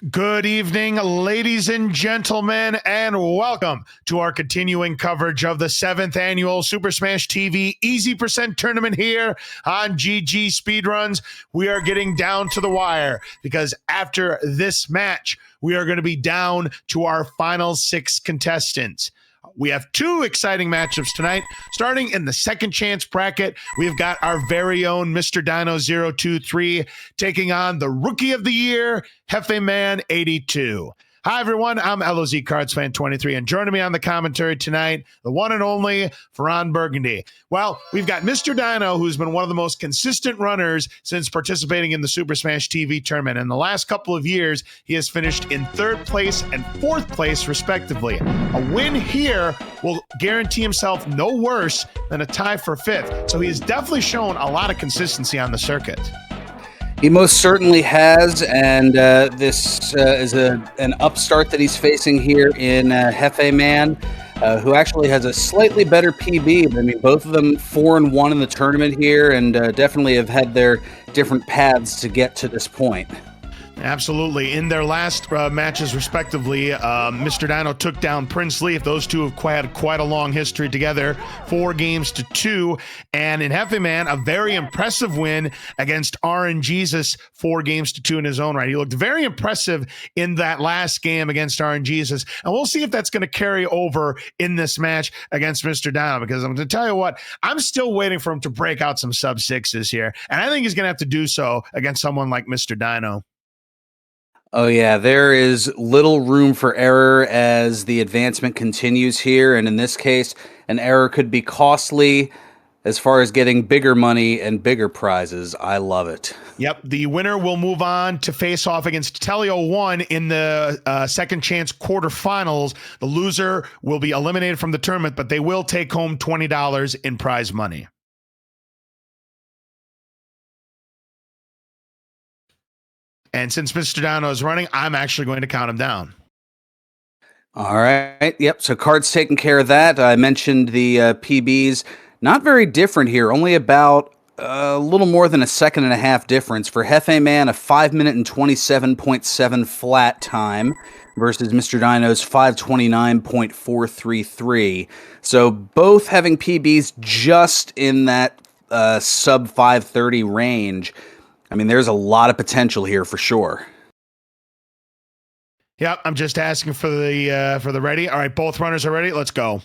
Good evening, ladies and gentlemen, and welcome to our continuing coverage of the 7th annual Super Smash TV Easy Percent Tournament here on GG Speedruns. We are getting down to the wire because after this match, we are going to be down to our final 6 contestants. We have 2 exciting matchups tonight. Starting in the second chance bracket, we've got our very own MrDino023 taking on the Rookie of the Year, Jefeman82. Hi, everyone. I'm LOZ Cards Fan 23, and joining me on the commentary tonight, the one and only Ferran Burgundy. Well, we've got Mr. Dino, who's been one of the most consistent runners since participating in the Super Smash TV tournament. In the last couple of years, he has finished in 3rd place and 4th place, respectively. A win here will guarantee himself no worse than a tie for 5th. So he has definitely shown a lot of consistency on the circuit. He most certainly has, and this is an upstart that he's facing here in Jefeman, who actually has a slightly better PB. I mean, both of them 4-1 in the tournament here, and definitely have had their different paths to get to this point. Absolutely. In their last matches, respectively, Mr. Dino took down Prince Leaf. Those two have had quite a long history together, 4-2. And in Jefeman, a very impressive win against RNGesus, 4-2 in his own right. He looked very impressive in that last game against RNGesus. And we'll see if that's going to carry over in this match against Mr. Dino, because I'm going to tell you what, I'm still waiting for him to break out some sub-6s here. And I think he's going to have to do so against someone like Mr. Dino. Oh yeah, there is little room for error as the advancement continues here, and in this case, an error could be costly as far as getting bigger money and bigger prizes. I love it. Yep, the winner will move on to face off against Telio1 in the second chance quarterfinals. The loser will be eliminated from the tournament, but they will take home $20 in prize money. And since Mr. Dino is running, I'm actually going to count him down. All right. Yep. So cards taking care of that. I mentioned the PBs. Not very different here. Only about a little more than a 1.5 seconds difference. For Jefeman, a 5-minute and 27.7 flat time versus Mr. Dino's 5:29.433. So both having PBs just in that sub 5:30 range. I mean, there's a lot of potential here for sure. Yep, I'm just asking for the ready. All right, both runners are ready. Let's go.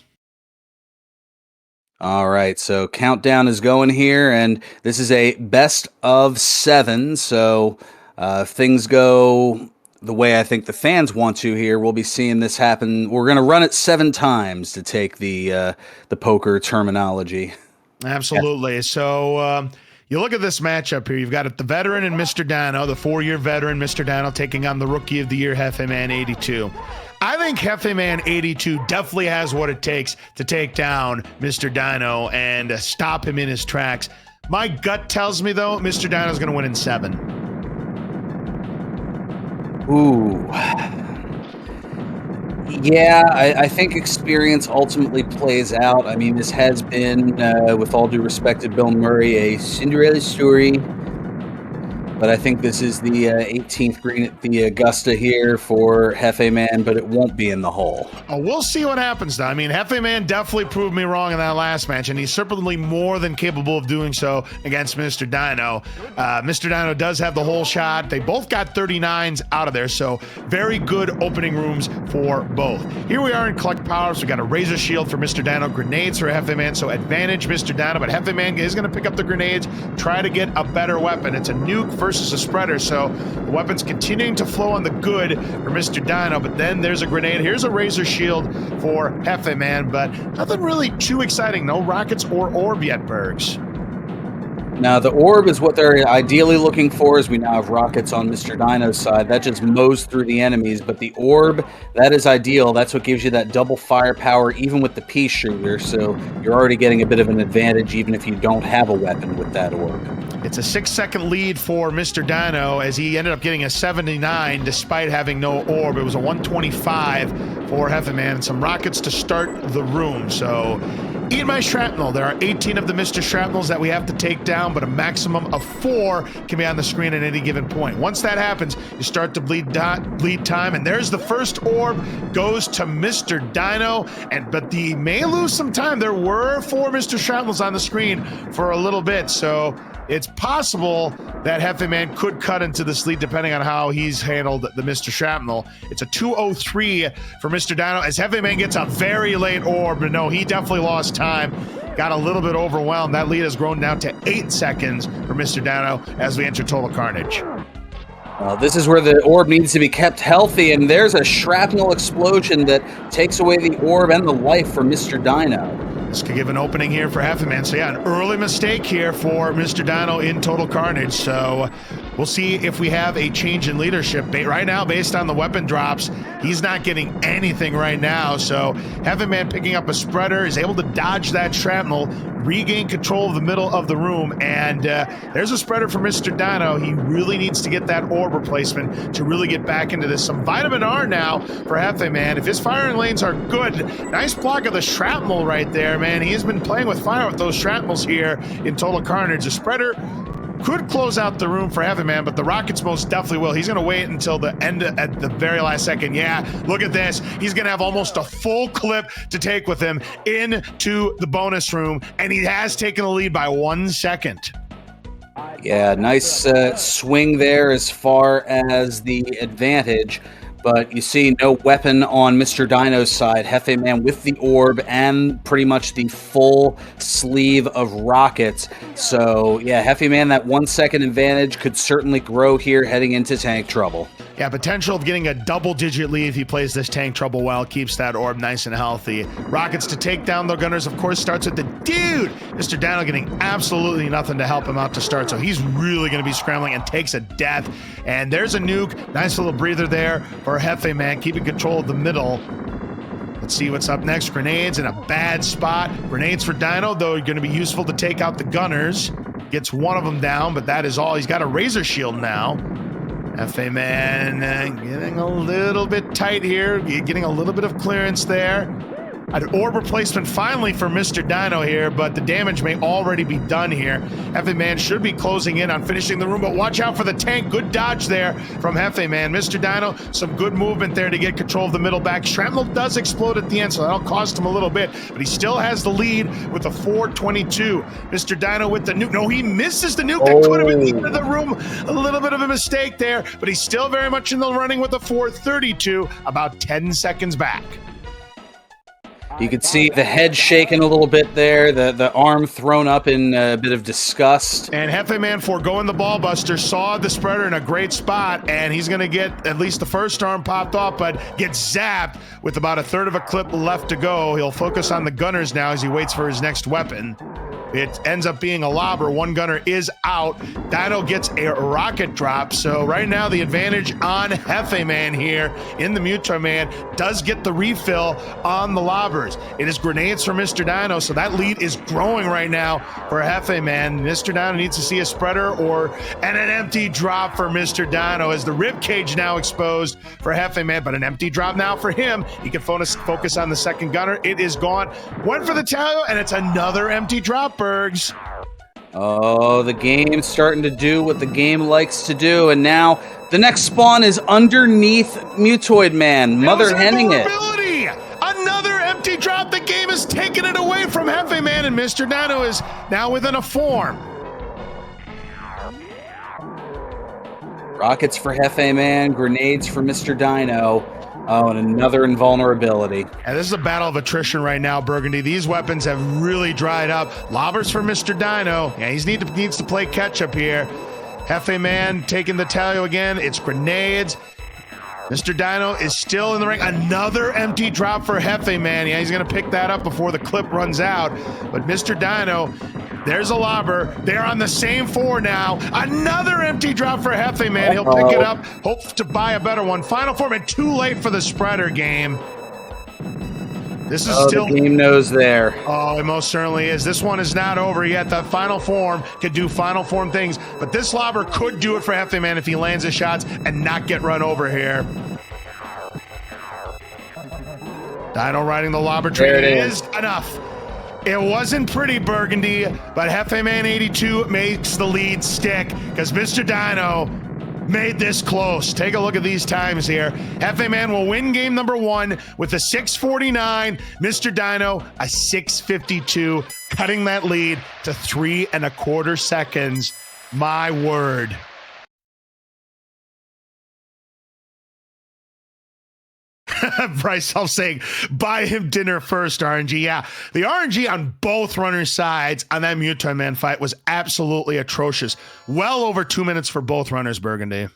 All right, so countdown is going here, and this is a best of 7. So if things go the way I think the fans want to here, we'll be seeing this happen. We're going to run it 7 times to take the poker terminology. Absolutely. Yeah. So. You look at this matchup here. You've got the veteran and Mr. Dino, the 4-year veteran Mr. Dino taking on the Rookie of the Year, Jefeman82. I think Jefeman82 definitely has what it takes to take down Mr. Dino and stop him in his tracks. My gut tells me, though, Mr. Dino's going to win in 7. Ooh. Yeah, I think experience ultimately plays out. I mean, this has been, with all due respect to Bill Murray, a Cinderella story. But I think this is the 18th green at the Augusta here for Jefeman, but it won't be in the hole. Oh, we'll see what happens, though. I mean, Jefeman definitely proved me wrong in that last match, and he's certainly more than capable of doing so against Mr. Dino. Mr. Dino does have the whole shot. They both got 39s out of there, so very good opening rooms for both. Here we are in Collect Powers. We got a Razor Shield for Mr. Dino, grenades for Jefeman, so advantage Mr. Dino, but Jefeman is going to pick up the grenades, try to get a better weapon. It's a nuke versus a spreader, so the weapon's continuing to flow on the good for Mr. Dino, but then there's a grenade. Here's a Razor Shield for Jefeman, but nothing really too exciting. No rockets or orb yet, Bergs. Now, the orb is what they're ideally looking for, as we now have rockets on Mr. Dino's side. That just mows through the enemies, but the orb, that is ideal. That's what gives you that double firepower, even with the pea shooter, so you're already getting a bit of an advantage, even if you don't have a weapon with that orb. It's a 6-second lead for Mr. Dino, as he ended up getting a 79 despite having no orb. It was a 125 for Jefeman, and some rockets to start the room, so Eat my shrapnel. There are 18 of the Mr. Shrapnels that we have to take down, but a maximum of 4 can be on the screen at any given point. Once that happens, you start to bleed time, and there's the first orb goes to Mr. Dino, but he may lose some time. There were 4 Mr. Shrapnels on the screen for a little bit, so it's possible that Jefeman could cut into this lead depending on how he's handled the Mr. Shrapnel. It's a 2:03 for Mr. Dino as Jefeman gets a very late orb, but no, he definitely lost time. Got a little bit overwhelmed. That lead has grown down to 8 seconds for Mr. Dino as we enter Total Carnage. This is where the orb needs to be kept healthy, and there's a shrapnel explosion that takes away the orb and the life for Mr. Dino. This could give an opening here for Jefeman. So yeah, an early mistake here for Mr. Dino in Total Carnage. So we'll see if we have a change in leadership. Right now, based on the weapon drops, he's not getting anything right now. So Jefeman picking up a spreader is able to dodge that shrapnel, regain control of the middle of the room, and there's a spreader for Mr. Dino. He really needs to get that orb replacement to really get back into this. Some vitamin R now for Jefeman. If his firing lanes are good, nice block of the shrapnel right there, man. He has been playing with fire with those shrapnels here in Total Carnage. The spreader could close out the room for Jefeman, but the rockets most definitely will. He's going to wait until the end at the very last second. Yeah, look at this. He's going to have almost a full clip to take with him into the bonus room, and he has taken the lead by 1 second. Yeah, nice swing there as far as the advantage. But you see no weapon on Mr. Dino's side. Jefeman with the orb and pretty much the full sleeve of rockets. So, yeah, Jefeman, that 1 second advantage could certainly grow here heading into tank trouble. Yeah, potential of getting a double-digit lead if he plays this tank trouble well, keeps that orb nice and healthy. Rockets to take down the gunners, of course, starts with the dude. Mr. Dino getting absolutely nothing to help him out to start, so he's really going to be scrambling and takes a death. And there's a nuke. Nice little breather there for Jefeman, keeping control of the middle. Let's see what's up next. Grenades in a bad spot. Grenades for Dino, though, are going to be useful to take out the gunners. Gets one of them down, but that is all. He's got a razor shield now. Jefeman getting a little bit tight here, getting a little bit of clearance there. An orb replacement finally for Mr. Dino here, but the damage may already be done here. Jefeman should be closing in on finishing the room, but watch out for the tank. Good dodge there from Jefeman. Mr. Dino, some good movement there to get control of the middle back. Shrapnel does explode at the end, so that'll cost him a little bit, but he still has the lead with a 4:22. Mr. Dino with the nuke. No, he misses the nuke. That could have been the end of the room. A little bit of a mistake there, but he's still very much in the running with a 4:32, about 10 seconds back. You can see the head shaking a little bit there, the arm thrown up in a bit of disgust. And Jefeman, foregoing the ball buster, saw the spreader in a great spot, and he's going to get at least the first arm popped off, but gets zapped with about a third of a clip left to go. He'll focus on the gunners now as he waits for his next weapon. It ends up being a lobber. One gunner is out. Dino gets a rocket drop. So right now the advantage on Jefeman here in the Muto Man does get the refill on the lobbers. It is grenades for Mr. Dino. So that lead is growing right now for Jefeman. Mr. Dino needs to see a spreader and an empty drop for Mr. Dino as the rib cage now exposed for Jefeman, but an empty drop now for him. He can focus on the second gunner. It is gone. Went for the tail, and it's another empty drop. Bergs. Oh, the game's starting to do what the game likes to do, and now the next spawn is underneath Mutoid Man, Mother Henning it. Another empty drop. The game has taken it away from Jefeman, and Mr. Dino is now within a form. Rockets for Jefeman, grenades for Mr. Dino. Oh, and another invulnerability. And this is a battle of attrition right now, Burgundy. These weapons have really dried up. Lobbers for Mr. Dino. Yeah, he needs to play catch-up here. Jefeman taking the talio again. It's grenades. Mr. Dino is still in the ring. Another empty drop for Jefeman. Yeah, he's going to pick that up before the clip runs out. But Mr. Dino, there's a lobber. They're on the same 4 now. Another empty drop for Jefeman. He'll pick it up, hope to buy a better one. Final form, and too late for the spreader game. This is still... the game knows there. Oh, it most certainly is. This one is not over yet. That final form could do final form things, but this lobber could do it for Jefeman if he lands his shots and not get run over here. Dino riding the lobber train. It is enough. It wasn't pretty, Burgundy, but Jefeman82 makes the lead stick because Mr. Dino made this close. Take a look at these times here. Jefeman will win game number 1 with a 6:49. Mr. Dino, a 6:52, cutting that lead to 3.25 seconds. My word. Bryce, I'm saying buy him dinner first, RNG. Yeah, the RNG on both runners' sides on that Mutoid Man fight was absolutely atrocious. Well over 2 minutes for both runners, Burgundy.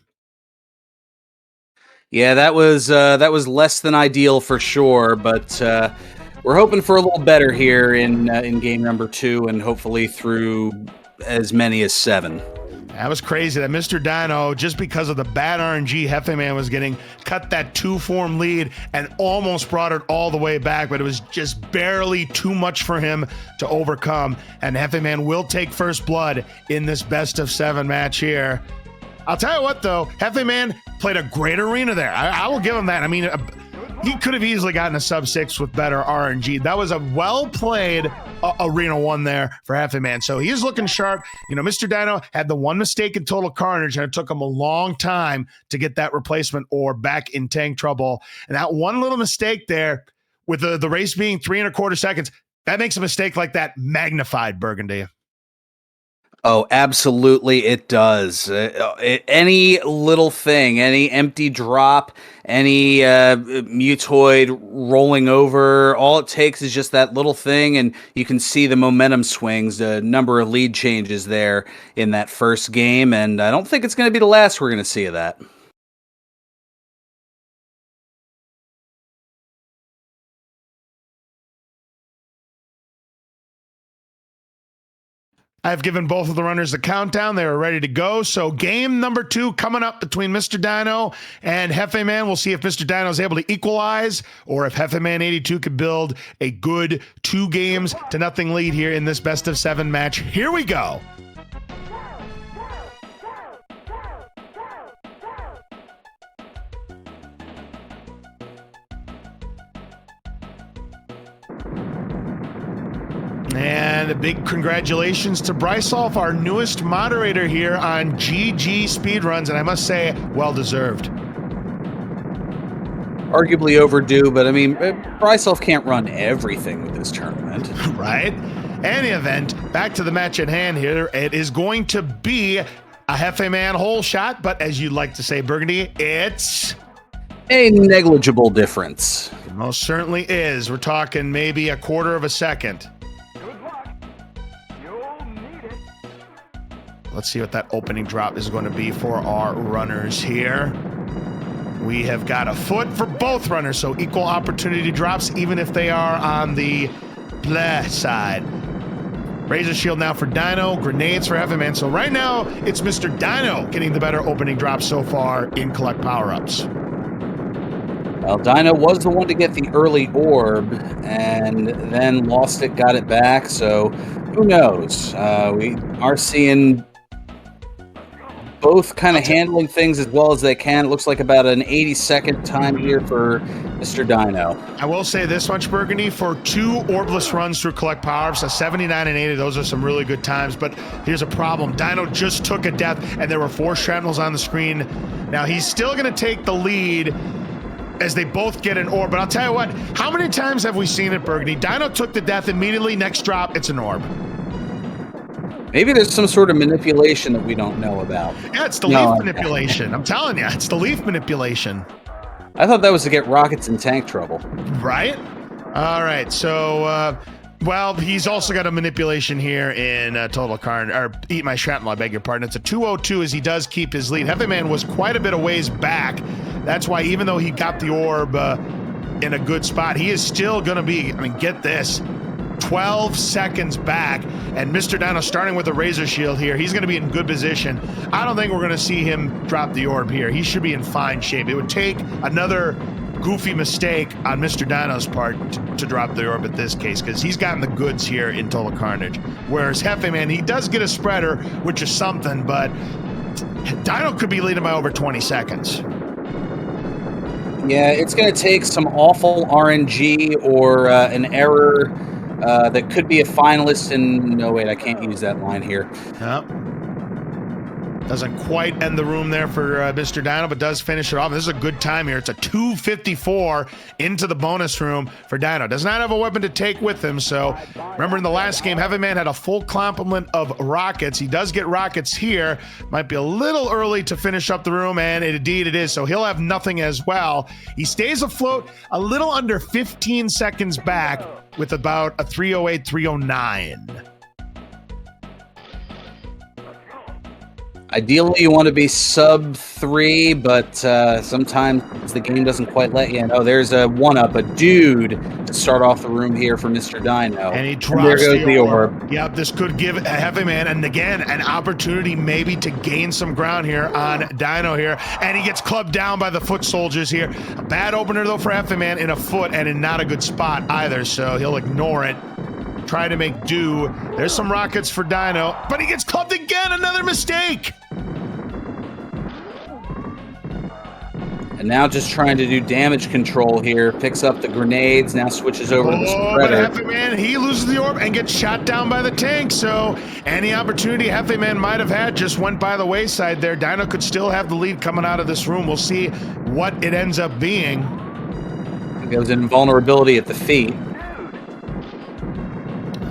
Yeah, that was less than ideal for sure, but we're hoping for a little better here in game number 2, and hopefully through as many as 7. That was crazy that Mr. Dino, just because of the bad RNG Jefeman was getting, cut that 2-form lead and almost brought it all the way back, but it was just barely too much for him to overcome. And Jefeman will take first blood in this best of 7 match here. I'll tell you what, though, Jefeman played a great arena there. I will give him that. I mean, he could have easily gotten a sub-6 with better RNG. That was a well-played Arena 1 there for Jefeman. So he is looking sharp. You know, Mr. Dino had the one mistake in Total Carnage, and it took him a long time to get that replacement ore back in tank trouble. And that one little mistake there, with the race being 3.25 seconds, that makes a mistake like that magnified, Burgundy. Oh, absolutely it does. Any little thing, any empty drop, any mutoid rolling over, all it takes is just that little thing, and you can see the momentum swings, the number of lead changes there in that first game, and I don't think it's going to be the last we're going to see of that. I've given both of the runners a countdown. They are ready to go. So game number 2 coming up between Mr. Dino and Jefeman. We'll see if Mr. Dino is able to equalize or if Jefeman82 could build a good 2-0 lead here in this best of 7 match. Here we go. And a big congratulations to Brysolf, our newest moderator here on GG Speedruns, and I must say, well-deserved. Arguably overdue, but I mean, Brysolf can't run everything with this tournament. Right? Any event, back to the match at hand here. It is going to be a Jefeman hole shot, but as you like to say, Burgundy, it's a negligible difference. It most certainly is. We're talking maybe 1/4 second. Let's see what that opening drop is going to be for our runners here. We have got a foot for both runners, so equal opportunity drops, even if they are on the bleh side. Razor Shield now for Dino, grenades for Jefeman. So right now, it's Mr. Dino getting the better opening drop so far in collect power-ups. Well, Dino was the one to get the early orb, and then lost it, got it back, so who knows? We are seeing both kind of handling things as well as they can. It looks like about an 80-second time here for Mr. Dino. I will say this much, Burgundy, for 2 orbless runs through collect power-ups, a 79 and 80, those are some really good times, but here's a problem. Dino just took a death, and there were 4 shrapnels on the screen. Now, he's still going to take the lead as they both get an orb, but I'll tell you what, how many times have we seen it, Burgundy? Dino took the death immediately, next drop, it's an orb. Maybe there's some sort of manipulation that we don't know about. Yeah, it's the leaf manipulation. I'm telling you, it's the leaf manipulation. I thought that was to get rockets in tank trouble. Right? All right, so, well, he's also got a manipulation here in Total Carnage, or Eat My Shrapnel, I beg your pardon. It's a 202 as he does keep his lead. Jefeman was quite a bit of ways back. That's why even though he got the orb in a good spot, he is still going to be, I mean, get this, 12 seconds back, and Mr. Dino starting with a Razor Shield here. He's going to be in good position. I don't think we're going to see him drop the orb here. He should be in fine shape. It would take another goofy mistake on Mr. Dino's part to drop the orb at this case, because he's gotten the goods here in Total Carnage. Whereas Jefeman, he does get a spreader, which is something, but Dino could be leading by over 20 seconds. Yeah, it's going to take some awful RNG or an error that could be a finalist. And no, wait, I can't use that line here. Yep. Doesn't quite end the room there for Mr. Dino, but does finish it off. This is a good time here. It's a 254 into the bonus room for Dino. Does not have a weapon to take with him, so remember in the last game, Heavy Man had a full complement of rockets. He does get rockets here. Might be a little early to finish up the room, and indeed it is, so he'll have nothing as well. He stays afloat a little under 15 seconds back with about a 308, 309. Ideally, you want to be sub 3, but sometimes the game doesn't quite let you know. There's a one-up, a dude to start off the room here for Mr. Dino. And he drops there goes the orb. Yep, this could give Heavy Man, and again, an opportunity maybe to gain some ground here on Dino here. And he gets clubbed down by the foot soldiers here. A bad opener, though, for Heavy Man in a foot, and in not a good spot either, so he'll ignore it. Try to make do. There's some rockets for Dino, but he gets clubbed again. Another mistake. And now just trying to do damage control here. Picks up the grenades, now switches over to the spreader. But Heavy Man, he loses the orb and gets shot down by the tank. So any opportunity Heavy Man might have had just went by the wayside there. Dino could still have the lead coming out of this room. We'll see what it ends up being. It goes invulnerability at the feet.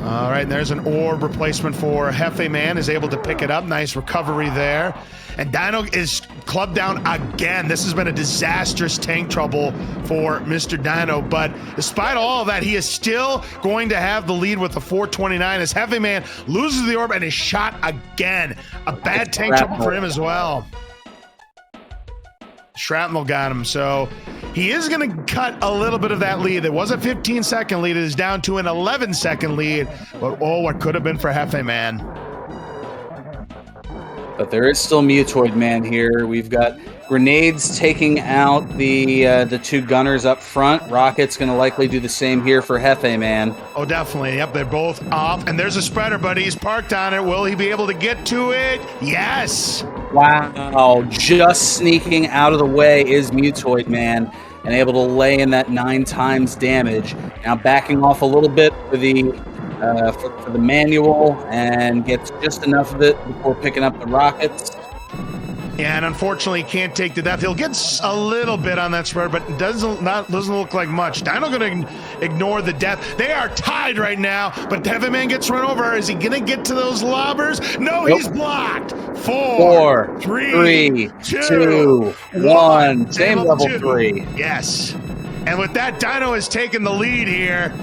All right, and there's an orb replacement for Hefe Man, is able to pick it up. Nice recovery there. And Dino is clubbed down again. This has been a disastrous tank trouble for Mr. Dino, but despite all of that, he is still going to have the lead with the 429 as Hefe Man loses the orb and is shot again. A bad tank trouble for him as well. Shrapnel got him, so he is going to cut a little bit of that lead. It was a 15-second lead. It is down to an 11-second lead, but oh, what could have been for Hefe Man. But there is still Mutoid Man here. We've got grenades taking out the two gunners up front. Rocket's going to likely do the same here for Hefe Man. Oh, definitely. Yep, they're both off. And there's a spreader, but he's parked on it. Will he be able to get to it? Yes. Wow, just sneaking out of the way is Mutoid Man and able to lay in that 9 times damage. Now backing off a little bit for the manual and gets just enough of it before picking up the rockets. Yeah, and unfortunately can't take the death. He'll get a little bit on that spread, but doesn't look like much. Dino going to ignore the death. They are tied right now, but Heavy Man gets run over. Is he going to get to those lobbers? No, nope. He's blocked. 4, 3, 2, 1. Same level 3. Yes. And with that, Dino has taken the lead here.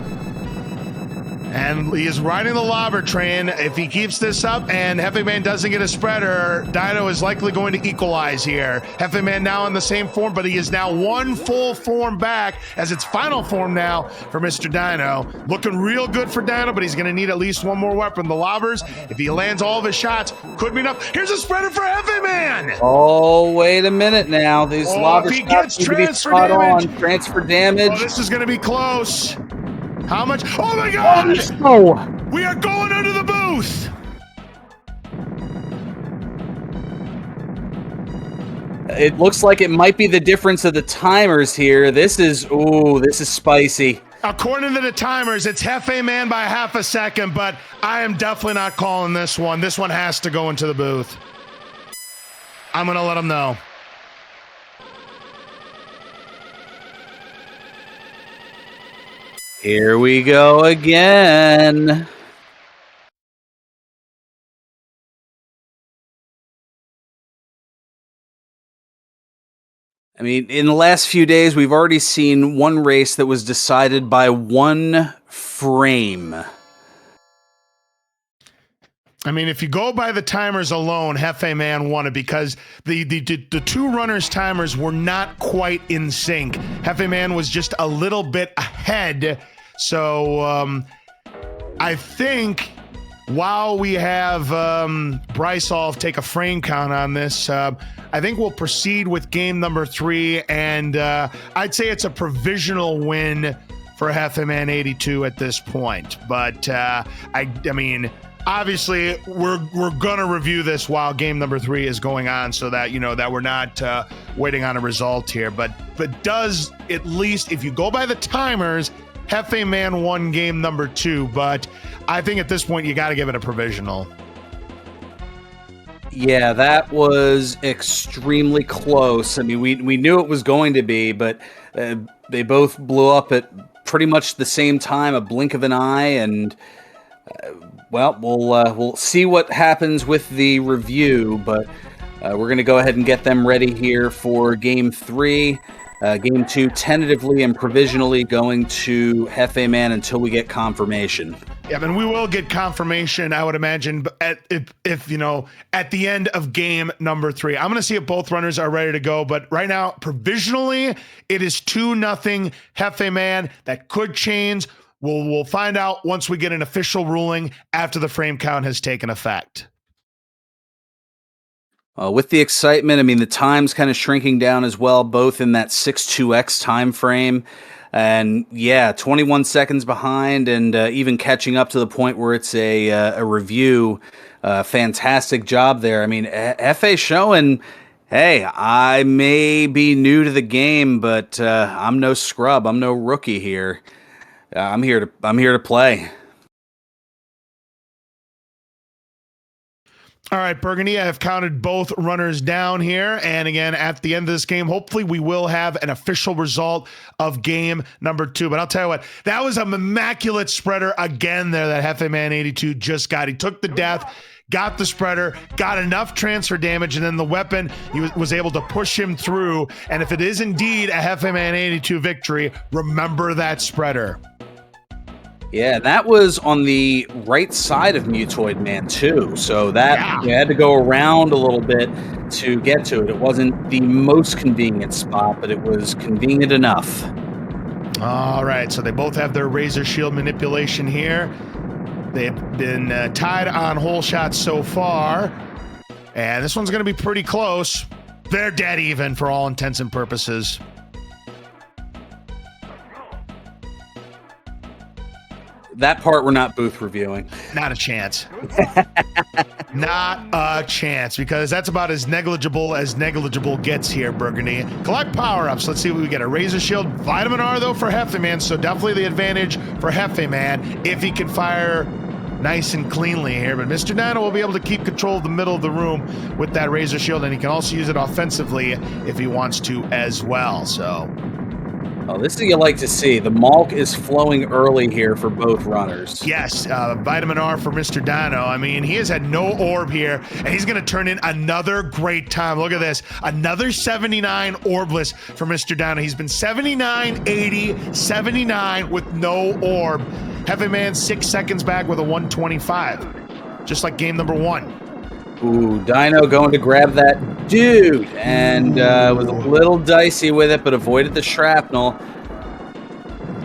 And he is riding the lobber train. If he keeps this up and Heavy Man doesn't get a spreader, Dino is likely going to equalize here. Heavy Man now in the same form, but he is now one full form back as its final form now for Mr. Dino. Looking real good for Dino, but he's going to need at least one more weapon. The lobbers, if he lands all of his shots, could be enough. Here's a spreader for Heavy Man. Oh, wait a minute now. These lobber shots need to be spot on. Transfer damage. Oh, this is going to be close. How much? Oh my God! Oh, we are going under the booth! It looks like it might be the difference of the timers here. This is spicy. According to the timers, it's Hefe Man by half a second, but I am definitely not calling this one. This one has to go into the booth. I'm going to let him know. Here we go again. I mean, in the last few days, we've already seen one race that was decided by one frame. I mean, if you go by the timers alone, Hefe Man won it because the two runners' timers were not quite in sync. Hefe Man was just a little bit ahead. So I think while we have Brysolve take a frame count on this, I think we'll proceed with game number 3. And I'd say it's a provisional win for Jefeman82 at this point. But I mean, obviously, we're gonna review this while game number 3 is going on, so that that we're not waiting on a result here. But does at least, if you go by the timers, Jefeman won game number 2, but I think at this point you got to give it a provisional. Yeah, that was extremely close. I mean, we knew it was going to be, but they both blew up at pretty much the same time, a blink of an eye, and well, we'll see what happens with the review, but we're going to go ahead and get them ready here for Game 3. Game 2 tentatively and provisionally going to Jefeman until we get confirmation. Yeah, and we will get confirmation, I would imagine, if you know, at the end of game number 3. I'm going to see if both runners are ready to go, but right now, provisionally, it is 2-0 Jefeman. That could change. We'll find out once we get an official ruling after the frame count has taken effect. With the excitement, I mean, the time's kind of shrinking down as well, both in that 6-2x time frame. And yeah, 21 seconds behind and even catching up to the point where it's a review. Fantastic job there. I mean, FA showing, hey, I may be new to the game, but I'm no scrub. I'm no rookie here. I'm here to play. All right, Burgundy, I have counted both runners down here. And again, at the end of this game, hopefully we will have an official result of game number 2. But I'll tell you what, that was an immaculate spreader again there that Jefeman82 just got. He took the death, got the spreader, got enough transfer damage, and then the weapon, he was able to push him through. And if it is indeed a Jefeman82 victory, remember that spreader. Yeah, that was on the right side of Mutoid Man too, so that you had to go around a little bit to get to it. It wasn't the most convenient spot, but it was convenient enough. All right, so they both have their Razor Shield manipulation here. They've been tied on hole shots so far, and this one's going to be pretty close. They're dead even for all intents and purposes. That part we're not booth reviewing. Not a chance. Not a chance, because that's about as negligible gets here, Burgundy. Collect power-ups. Let's see what we get. A Razor Shield. Vitamin R, though, for Jefeman, so definitely the advantage for Jefeman if he can fire nice and cleanly here. But MrDino will be able to keep control of the middle of the room with that Razor Shield, and he can also use it offensively if he wants to as well, so... Oh, this is what you like to see. The Malk is flowing early here for both runners. Yes, Vitamin R for MrDino. I mean, he has had no orb here, and he's going to turn in another great time. Look at this. Another 79 orbless for MrDino. He's been 79, 80, 79 with no orb. Jefeman 6 seconds back with a 125, just like game number 1. Ooh, Dino going to grab that dude, and was a little dicey with it, but avoided the shrapnel.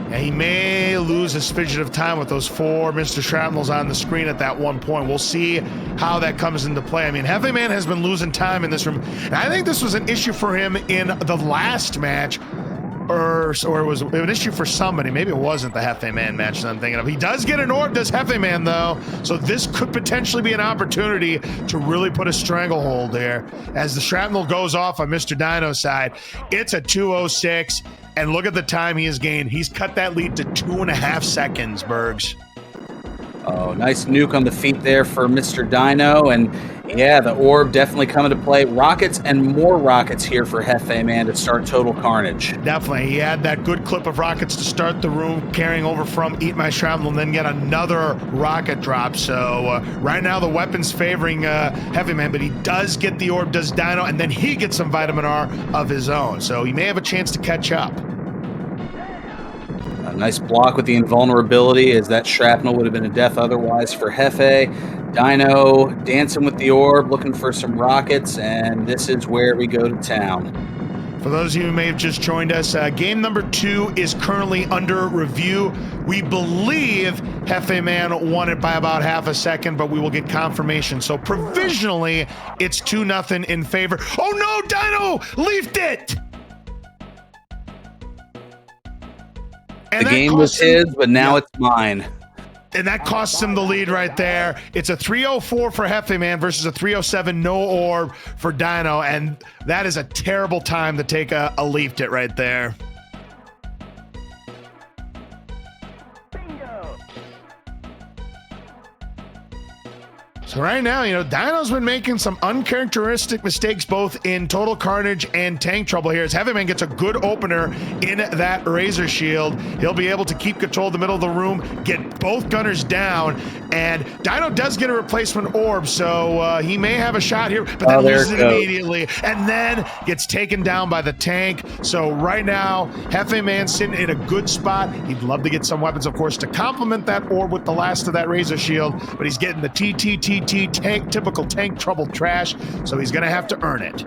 Yeah, he may lose a smidgen of time with those 4 Mr. Shrapnels on the screen at that one point. We'll see how that comes into play. I mean, Jefeman has been losing time in this room, and I think this was an issue for him in the last match, or it was an issue for somebody. Maybe it wasn't the Jefeman match that I'm thinking of. He does get an orb, does Jefeman, though, so this could potentially be an opportunity to really put a stranglehold there. As the shrapnel goes off on MrDino's side, it's a 2:06, and look at the time he has gained. He's cut that lead to 2.5 seconds, Bergs. Oh, nice nuke on the feet there for MrDino, and yeah, the orb definitely coming to play. Rockets and more rockets here for Jefeman to start total carnage. Definitely. He had that good clip of rockets to start the room, carrying over from Eat My Shrapnel, and then get another rocket drop. So right now the weapon's favoring Jefeman, but he does get the orb, does Dino, and then he gets some Vitamin R of his own. So he may have a chance to catch up. A nice block with the invulnerability, as that shrapnel would have been a death otherwise for Jefe. Dino dancing with the orb, looking for some rockets, and this is where we go to town. For those of you who may have just joined us, game number 2 is currently under review. We believe Jefeman won it by about half a second, but we will get confirmation. So provisionally, it's 2-0 in favor. Oh no, Dino leafed it! And the game was his, but now it's mine. And that costs him the lead right there. It's a 304 for Jefeman versus a 307 no orb for Dino, and that is a terrible time to take a leafed it right there. So right now, Dino's been making some uncharacteristic mistakes both in Total Carnage and Tank Trouble here. As Heavy Man gets a good opener in that Razor Shield, he'll be able to keep control of the middle of the room, get both gunners down, and Dino does get a replacement orb, so he may have a shot here, but then loses it immediately, and then gets taken down by the tank. So right now, Hefe Man's sitting in a good spot. He'd love to get some weapons, of course, to complement that orb with the last of that Razor Shield, but he's getting the TTT tank, typical Tank Trouble trash, so he's going to have to earn it.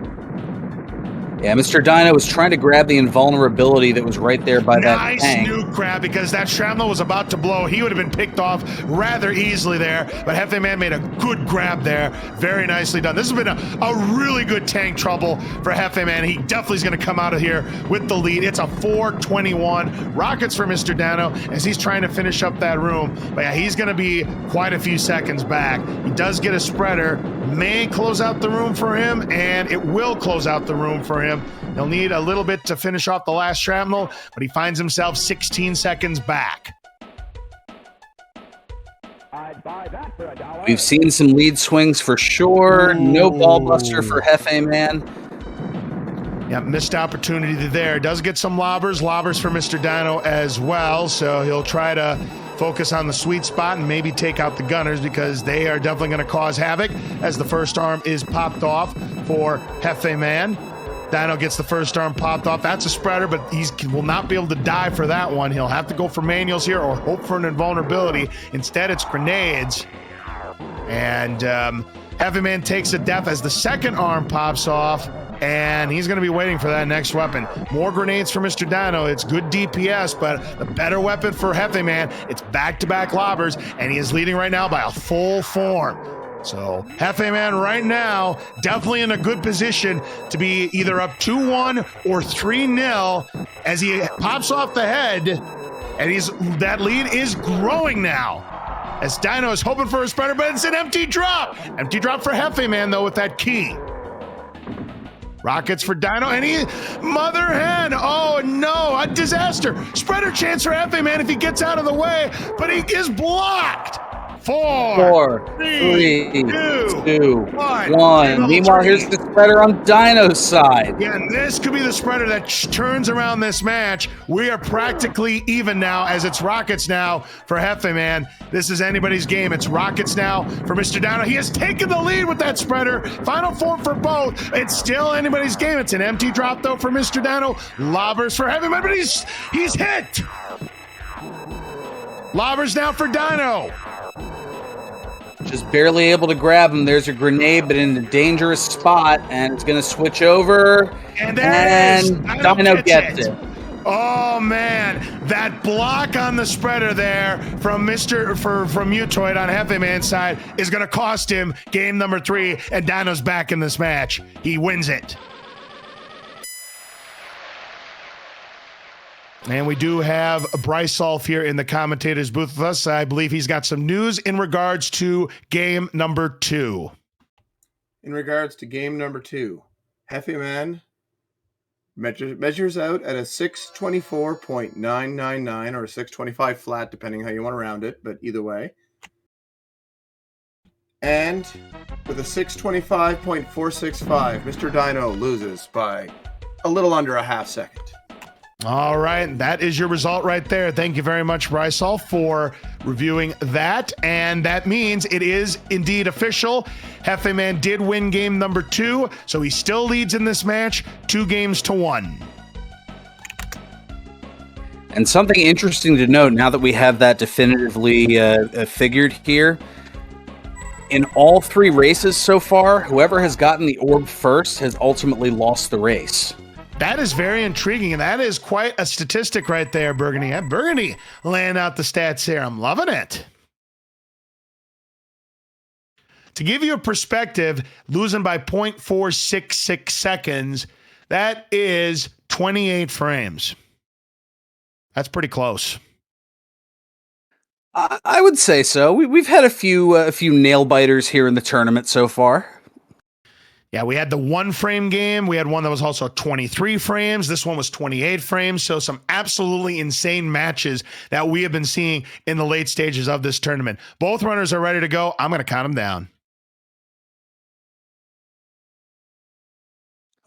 Yeah, Mr. Dino was trying to grab the invulnerability that was right there by that tank. Nice nuke grab, because that shrapnel was about to blow. He would have been picked off rather easily there, but Hefe Man made a good grab there. Very nicely done. This has been a really good Tank Trouble for Hefe Man. He definitely is going to come out of here with the lead. It's a 4-21. Rockets for Mr. Dino as he's trying to finish up that room. But yeah, he's going to be quite a few seconds back. He does get a spreader. May close out the room for him, and it will close out the room for him. He'll need a little bit to finish off the last shrapnel, but he finds himself 16 seconds back. We've seen some lead swings for sure. Ooh. No ball buster for Hefe Man. Yeah, missed opportunity there. Does get some lobbers for Mr. Dino as well, so he'll try to focus on the sweet spot and maybe take out the gunners, because they are definitely going to cause havoc as the first arm is popped off for Hefe Man. Dino gets the first arm popped off. That's a spreader, but he will not be able to die for that one. He'll have to go for manuals here or hope for an invulnerability. Instead, it's grenades. And Heavy Man takes a death as the second arm pops off, and he's going to be waiting for that next weapon. More grenades for Mr. Dino. It's good DPS, but the better weapon for Heavy Man, it's back-to-back lobbers, and he is leading right now by a full form. So Hefe Man right now definitely in a good position to be either up 2-1 or 3-0 as he pops off the head, and that lead is growing now. As Dino is hoping for a spreader, but it's an empty drop. Empty drop for Hefe Man though with that key. Rockets for Dino, and he mother hen. Oh no, a disaster. Spreader chance for Hefe Man if he gets out of the way, but he is blocked. 4, 3, 2, 1. Meanwhile, here's the spreader on Dino's side. Yeah, and this could be the spreader that turns around this match. We are practically even now, as it's Rockets now for Hefe Man. This is anybody's game. It's Rockets now for Mr. Dino. He has taken the lead with that spreader. Final form for both. It's still anybody's game. It's an empty drop, though, for Mr. Dino. Lobbers for Hefe Man, but he's hit. Lobbers now for Dino. Just barely able to grab him. There's a grenade, but in a dangerous spot, and it's going to switch over. And Dino gets it. Oh man, that block on the spreader there from Mutoid on Hefe Man's side is going to cost him game number 3, and Dino's back in this match. He wins it. And we do have Bryce Solf here in the commentator's booth with us. I believe he's got some news in regards to game number 2. In regards to game number 2, Hefe Man measures out at a 624.999 or a 625 flat, depending how you want to round it, but either way. And with a 625.465, Mr. Dino loses by a little under a half second. All right, that is your result right there. Thank you very much, Brysol, for reviewing that. And that means it is indeed official. Hefe Man did win game number 2, so he still leads in this match 2-1. And something interesting to note, now that we have that definitively figured here, in all 3 races so far, whoever has gotten the orb first has ultimately lost the race. That is very intriguing, and that is quite a statistic right there, Burgundy. Burgundy laying out the stats here. I'm loving it. To give you a perspective, losing by 0.466 seconds, that is 28 frames. That's pretty close. I would say so. We've had a few nail biters here in the tournament so far. Yeah, we had the 1-frame game. We had one that was also 23 frames. This one was 28 frames. So some absolutely insane matches that we have been seeing in the late stages of this tournament. Both runners are ready to go. I'm going to count them down.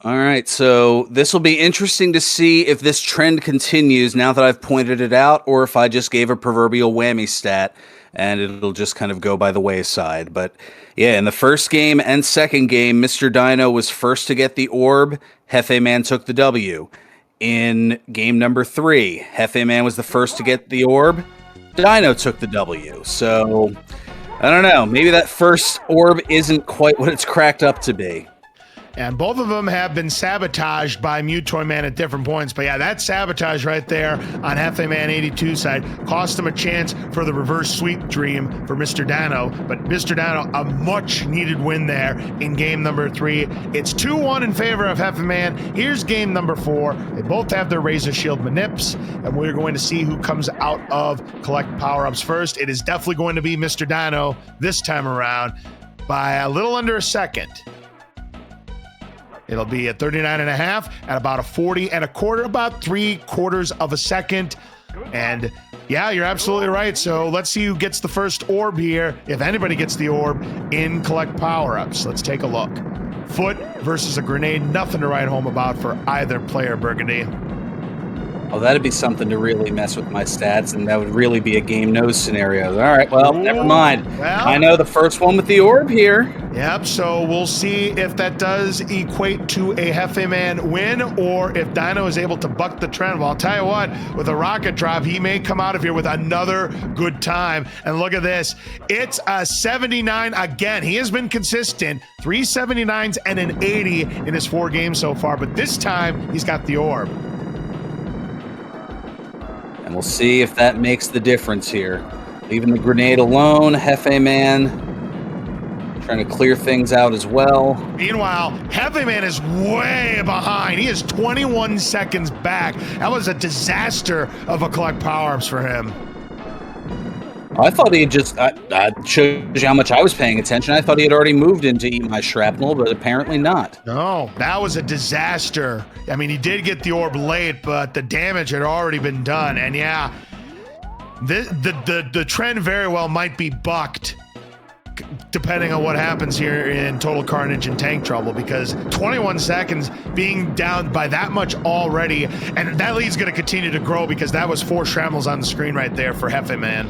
All right, so this will be interesting to see if this trend continues now that I've pointed it out, or if I just gave a proverbial whammy stat and it'll just kind of go by the wayside. But yeah, in the first game and second game, Mr. Dino was first to get the orb. Jefeman took the W. In game number 3, Jefeman was the first to get the orb. Dino took the W. So I don't know. Maybe that first orb isn't quite what it's cracked up to be. And both of them have been sabotaged by Mutoy-Man at different points. But yeah, that sabotage right there on Jefeman82 side cost him a chance for the reverse sweep dream for Mr. Dino. But Mr. Dino, a much needed win there in game number 3. It's 2-1 in favor of Jefeman. Here's game number 4. They both have their Razor Shield manips, and we're going to see who comes out of collect power-ups first. It is definitely going to be Mr. Dino this time around by a little under a second. It'll be at 39.5 at about a 40 1/4, about 3/4 of a second. And yeah, you're absolutely right. So let's see who gets the first orb here, if anybody gets the orb in collect power-ups. Let's take a look. Foot versus a grenade, nothing to write home about for either player, Burgundy. Oh, that'd be something to really mess with my stats, and that would really be a game no scenario. All right, well, never mind. Well, I know the first one with the orb here. Yep, so we'll see if that does equate to a Jefeman win, or if Dino is able to buck the trend. Well, I'll tell you what, with a rocket drop, he may come out of here with another good time. And look at this. It's a 79 again. He has been consistent. 3 79s and an 80 in his 4 games so far, but this time he's got the orb. And we'll see if that makes the difference here. Leaving the grenade alone, Jefeman trying to clear things out as well. Meanwhile, Jefeman is way behind. He is 21 seconds back. That was a disaster of a collect power-ups for him. I thought he had just, showed you how much I was paying attention. I thought he had already moved into Eat My Shrapnel, but apparently not. No, that was a disaster. I mean, he did get the orb late, but the damage had already been done. And yeah, the trend very well might be bucked depending on what happens here in Total Carnage and Tank Trouble, because 21 seconds being down by that much already, and that lead's going to continue to grow because that was 4 shrapnels on the screen right there for Jefeman.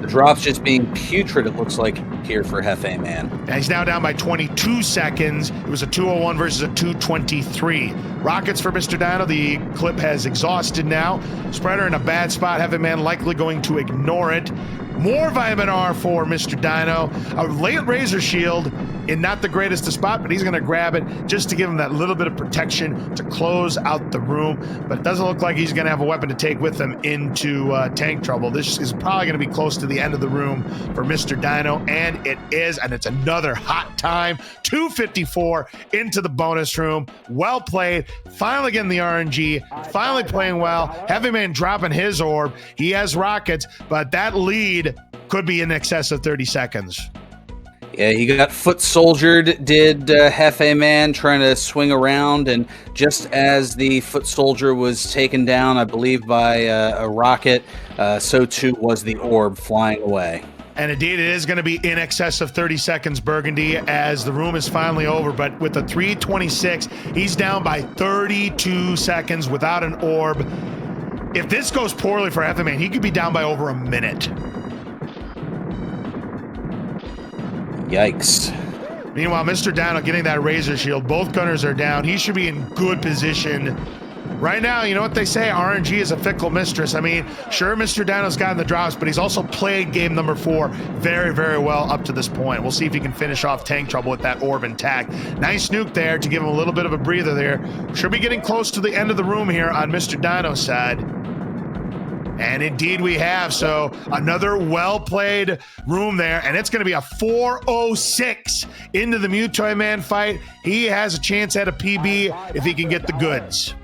Drops just being putrid, it looks like, here for Jefeman. And he's now down by 22 seconds. It was a 2:01 versus a 2:23. Rockets for Mr. Dino. The clip has exhausted now. Spreader in a bad spot. Jefeman likely going to ignore it. More Vitamin R for Mr. Dino. A late Razor Shield in not the greatest of spot, but he's going to grab it just to give him that little bit of protection to close out the room. But it doesn't look like he's going to have a weapon to take with him into Tank Trouble. This is probably going to be close to the end of the room for Mr. Dino, and it is, and it's another hot time. 2:54 into the bonus room. Well played. Finally getting the RNG. Finally playing well. Jefeman dropping his orb. He has rockets, but that lead could be in excess of 30 seconds. Yeah, he got foot soldiered, did Jefeman, trying to swing around, and just as the foot soldier was taken down, I believe by a rocket, so too was the orb flying away. And indeed, it is going to be in excess of 30 seconds, Burgundy, as the room is finally over. But with the 3:26, he's down by 32 seconds without an orb. If this goes poorly for Jefeman, he could be down by over a minute. Yikes. Meanwhile, Mr. Dino getting that Razor Shield. Both gunners are down. He should be in good position. Right now, you know what they say, RNG is a fickle mistress. I mean, sure, Mr. Dino's gotten the drops, but he's also played game number 4 very, very well up to this point. We'll see if he can finish off Tank Trouble with that orb intact. Nice nuke there to give him a little bit of a breather there. Should be getting close to the end of the room here on Mr. Dino's side. And indeed we have. So another well-played room there, and it's going to be a 4:06 into the Mutoy-Man fight. He has a chance at a PB if he can get the goods.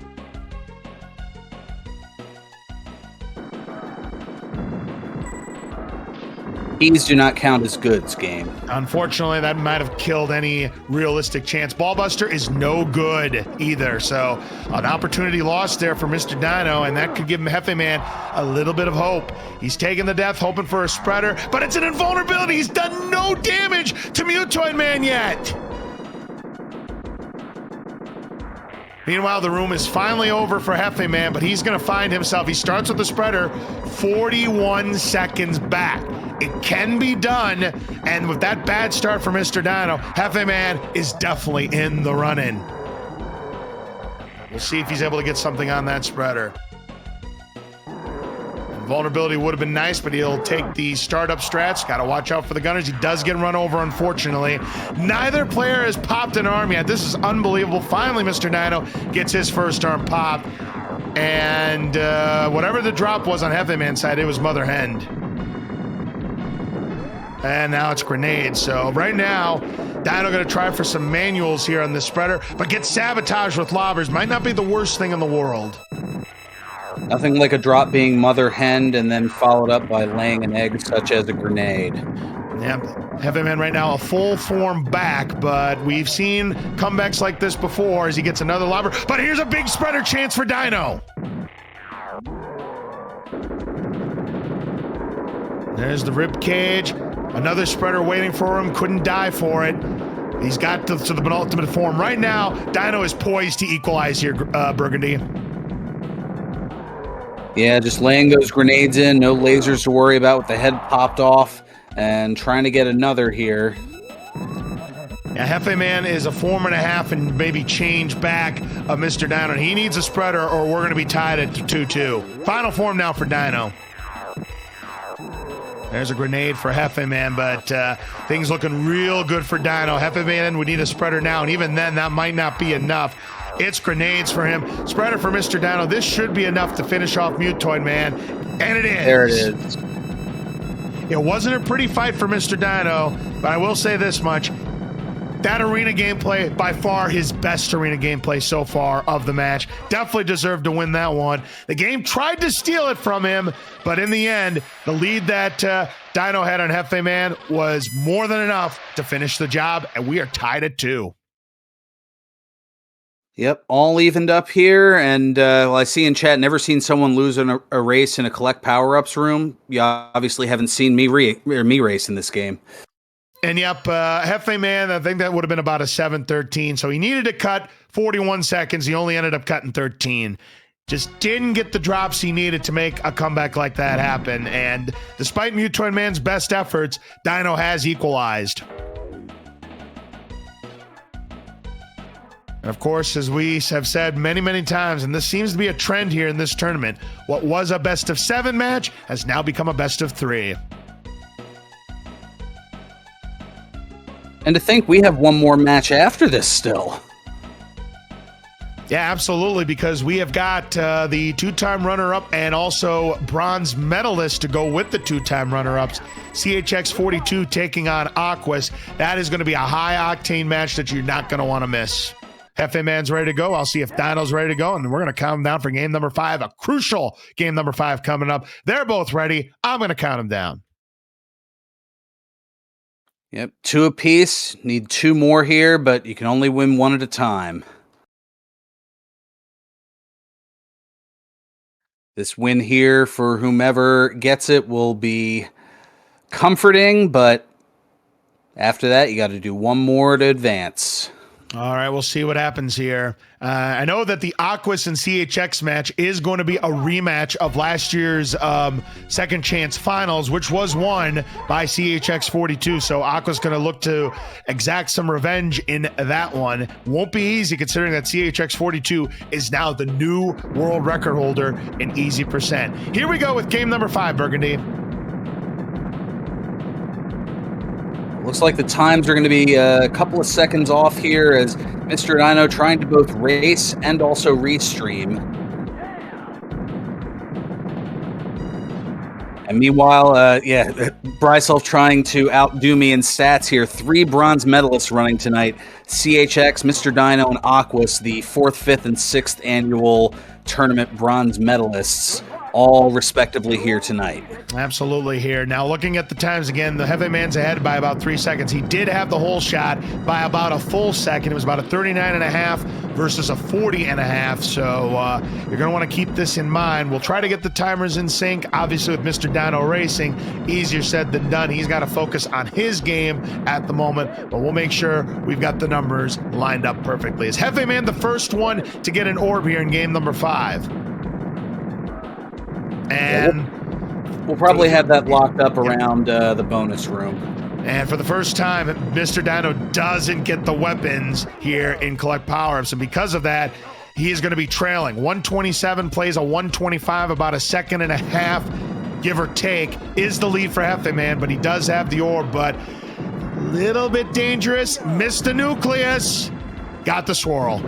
Keys do not count as goods, game. Unfortunately, that might have killed any realistic chance. Ballbuster is no good either. So an opportunity lost there for Mr. Dino, and that could give him Jefeman a little bit of hope. He's taking the death, hoping for a spreader, but it's an invulnerability. He's done no damage to Mutoy-Man yet. Meanwhile, the room is finally over for Jefeman, but he's going to find himself. He starts with the spreader 41 seconds back. It can be done, and with that bad start for Mr. Dino, Jefeman is definitely in the run-in. We'll see if he's able to get something on that spreader. Vulnerability would have been nice, but he'll take the startup strats. Got to watch out for the gunners. He does get run over, unfortunately. Neither player has popped an arm yet. This is unbelievable. Finally, Mr. Dino gets his first arm pop. And whatever the drop was on Jefeman's side, it was Mother Hen. And now it's grenades. So right now, Dino going to try for some manuals here on this spreader, but gets sabotaged with lobbers. Might not be the worst thing in the world. Nothing like a drop being mother henned and then followed up by laying an egg, such as a grenade. Yep. Jefeman right now a full form back, but we've seen comebacks like this before as he gets another lobber. But here's a big spreader chance for Dino. There's the rib cage. Another spreader waiting for him. Couldn't die for it. He's got to the penultimate form. Right now, Dino is poised to equalize here, Burgundy. Yeah, just laying those grenades in, no lasers to worry about with the head popped off, and trying to get another here. Yeah, Jefeman is a form and a half and maybe change back of Mr. Dino. He needs a spreader or we're going to be tied at 2-2. Final form now for Dino. There's a grenade for Jefeman, but things looking real good for Dino. Jefeman would need a spreader now, and even then, that might not be enough. It's grenades for him. Spreader for Mr. Dino. This should be enough to finish off Mutoid Man, and it is. There it is. It wasn't a pretty fight for Mr. Dino, but I will say this much. That arena gameplay, by far his best arena gameplay so far of the match. Definitely deserved to win that one. The game tried to steal it from him, but in the end, the lead that Dino had on Jefeman was more than enough to finish the job, and we are tied at 2. Yep, all evened up here, and well, I see in chat, never seen someone lose a race in a collect power-ups room. You obviously haven't seen me race in this game. And yep, Jefeman, I think that would have been about a 7-13, so he needed to cut 41 seconds. He only ended up cutting 13. Just didn't get the drops he needed to make a comeback like that happen, and despite Mutoid Man's best efforts, Dino has equalized. And of course, as we have said many, many times, and this seems to be a trend here in this tournament, what was a best of 7 match has now become a best of 3. And to think we have one more match after this still. Yeah, absolutely, because we have got the 2-time runner-up and also bronze medalist to go with the 2-time runner-ups. CHX42 taking on Aquas. That is going to be a high-octane match that you're not going to want to miss. Jefeman's ready to go. I'll see if Dino's ready to go, and we're going to count them down for game number 5, a crucial game number 5 coming up. They're both ready. I'm going to count them down. Yep, 2 apiece. Need 2 more here, but you can only win 1 at a time. This win here for whomever gets it will be comforting, but after that, you got to do 1 more to advance. All right, we'll see what happens here. I know that the Aquas and CHX match is going to be a rematch of last year's Second Chance Finals, which was won by CHX42. So Aqua's going to look to exact some revenge in that one. Won't be easy considering that CHX42 is now the new world record holder in easy percent. Here we go with game number 5, Burgundy. Looks like the times are going to be a couple of seconds off here as Mr. Dino trying to both race and also restream. And meanwhile, Bryself trying to outdo me in stats here. 3 bronze medalists running tonight. CHX, Mr. Dino, and Aquas, the 4th, 5th, and 6th annual tournament bronze medalists, all respectively here tonight. Absolutely here. Now looking at the times again, the Jefeman's ahead by about 3 seconds. He did have the whole shot by about a full second. It was about a 39.5 versus a 40.5. So you're going to want to keep this in mind. We'll try to get the timers in sync. Obviously, with Mr. Dino Racing, easier said than done. He's got to focus on his game at the moment, but we'll make sure we've got the numbers lined up perfectly. Is Jefeman the first one to get an orb here in game number 5? And we'll probably have that locked up around the bonus room. And for the first time, Mr. Dino doesn't get the weapons here in Collect Power-Ups. And because of that, he is going to be trailing. 127 plays a 125, about a second and a half, give or take, is the lead for Jefeman, but he does have the orb, but a little bit dangerous. Missed the nucleus. Got the swirl.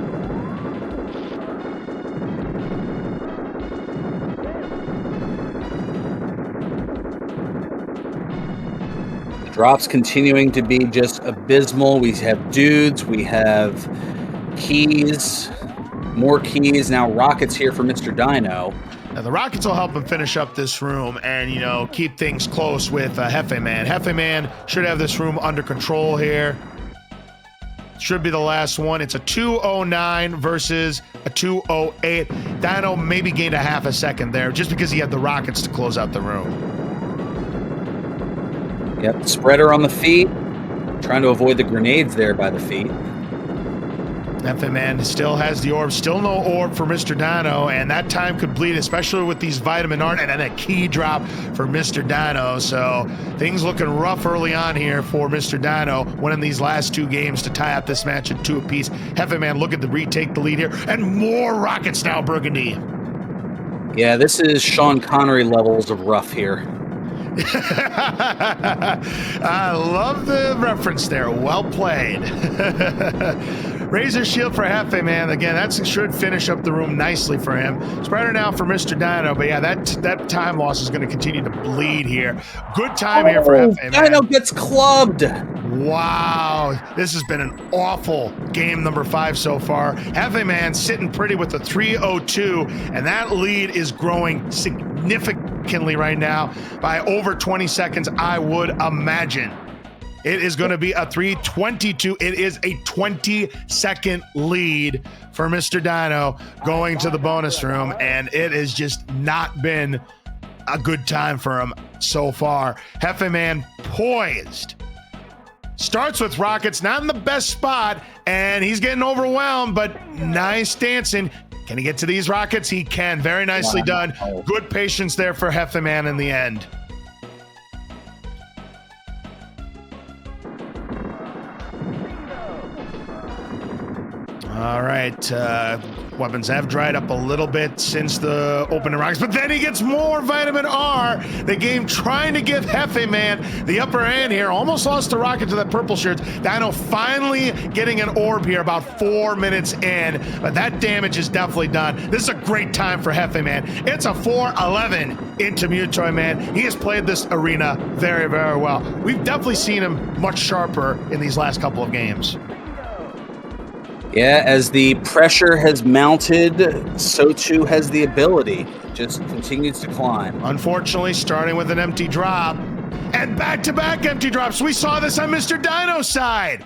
Drops continuing to be just abysmal. We have dudes, we have keys, more keys. Now rockets here for Mr. Dino. Now the rockets will help him finish up this room and, you know, keep things close with Jefeman. Jefeman should have this room under control here. Should be the last one. It's a 209 versus a 208. Dino maybe gained a half a second there just because he had the rockets to close out the room. Yep, spreader on the feet. Trying to avoid the grenades there by the feet. Jefeman still has the orb. Still no orb for Mr. Dino, and that time could bleed, especially with these vitamin art and then a key drop for Mr. Dino. So things looking rough early on here for Mr. Dino, winning these last 2 games to tie up this match at 2 apiece. Jefeman looking to retake the lead here, and more rockets now, Burgundy. Yeah, this is Sean Connery levels of rough here. I love the reference there. Well played. Razor shield for Jefeman. Again, that should finish up the room nicely for him. Spreader now for Mr. Dino, but yeah, that time loss is going to continue to bleed here. Good time here for Jefeman. Dino gets clubbed. Wow, this has been an awful game number 5 so far. Jefeman sitting pretty with a 302, and that lead is growing significantly right now by over 20 seconds, I would imagine. It is going to be a 322. It is a 20-second lead for Mr. Dino going to the bonus room, and it has just not been a good time for him so far. Jefeman poised. Starts with rockets, not in the best spot, and he's getting overwhelmed, but nice dancing. Can he get to these rockets? He can. Very nicely done. Good patience there for Jefeman in the end. All right, weapons have dried up a little bit since the opening rockets, but then he gets more vitamin R. The game trying to give Jefeman the upper hand here. Almost lost the rocket to that purple shirt. Dino finally getting an orb here about 4 minutes in, but that damage is definitely done. This is a great time for Jefeman. It's a 4-11 into Mutoid Man. He has played this arena very, very well. We've definitely seen him much sharper in these last couple of games. Yeah, as the pressure has mounted, so too has the ability. Just continues to climb. Unfortunately, starting with an empty drop and back-to-back empty drops. We saw this on Mr. Dino's side.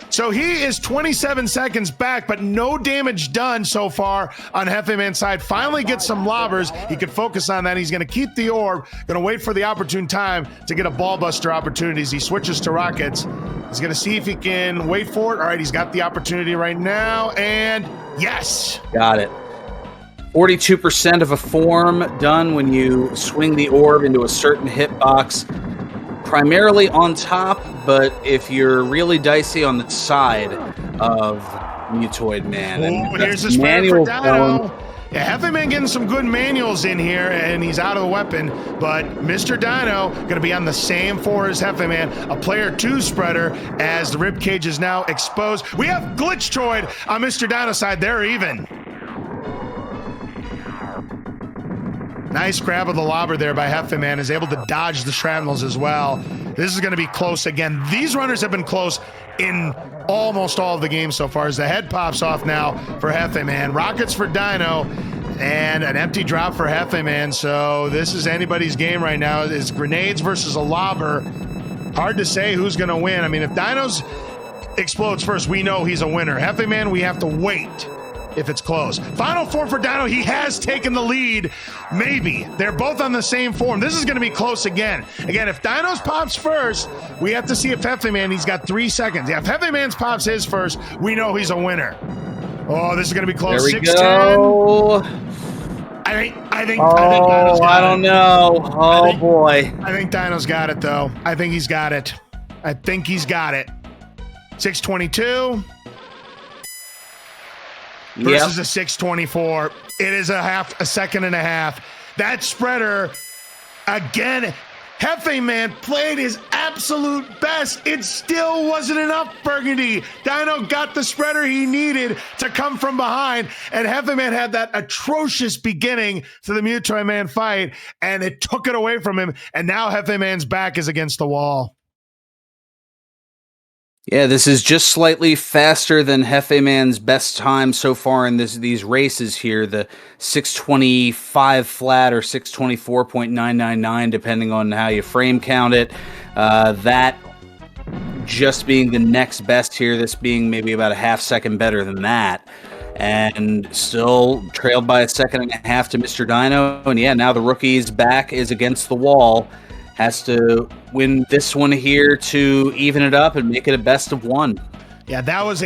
So he is 27 seconds back, but no damage done so far on Jefeman's side. Finally gets some lobbers. He could focus on that. He's going to keep the orb. Going to wait for the opportune time to get a ball buster opportunities. He switches to rockets. He's going to see if he can wait for it. All right, he's got the opportunity right now, and yes. Got it. 42% of a form done when you swing the orb into a certain hitbox. Primarily on top, but if you're really dicey on the side of Mutoid Man. Oh, here's his manual for Dino. Yeah, Jefeman getting some good manuals in here, and he's out of the weapon, but Mr. Dino going to be on the same floor as Jefeman, a player 2 spreader, as the ribcage is now exposed. We have Glitchtroid on Mr. Dino's side. They're even. Nice grab of the lobber there by Jefeman, is able to dodge the shrapnels as well. This is going to be close again. These runners have been close in almost all of the games so far as the head pops off now for Jefeman. Rockets for Dino and an empty drop for Jefeman. So this is anybody's game right now. It's grenades versus a lobber. Hard to say who's going to win. I mean, if Dino's explodes first, we know he's a winner. Jefeman, we have to wait if it's close. Final form for Dino. He has taken the lead. Maybe. They're both on the same form. This is going to be close again. Again, if Dino's pops first, we have to see if Jefeman, he's got 3 seconds. Yeah, if Jefeman's pops his first, we know he's a winner. Oh, this is going to be close. There we 6-10. go. I think Dino's got I don't know. Oh, boy. I think Dino's got it, though. I think he's got it. 6:22 versus a 6:24. It is a second and a half. That spreader, again, Jefeman played his absolute best. It still wasn't enough, Burgundy. Dino got the spreader he needed to come from behind, and Jefeman had that atrocious beginning to the Mutoy Man fight, and it took it away from him, and now Jefeman's back is against the wall. Yeah, this is just slightly faster than Jefeman's best time so far in these races here. The 6:25 flat or 6:24.999, depending on how you frame count it. That just being the next best here, this being maybe about a half second better than that. And still trailed by a second and a half to MrDino. And yeah, now the rookie's back is against the wall. Has to win this one here to even it up and make it a best of one. Yeah, that was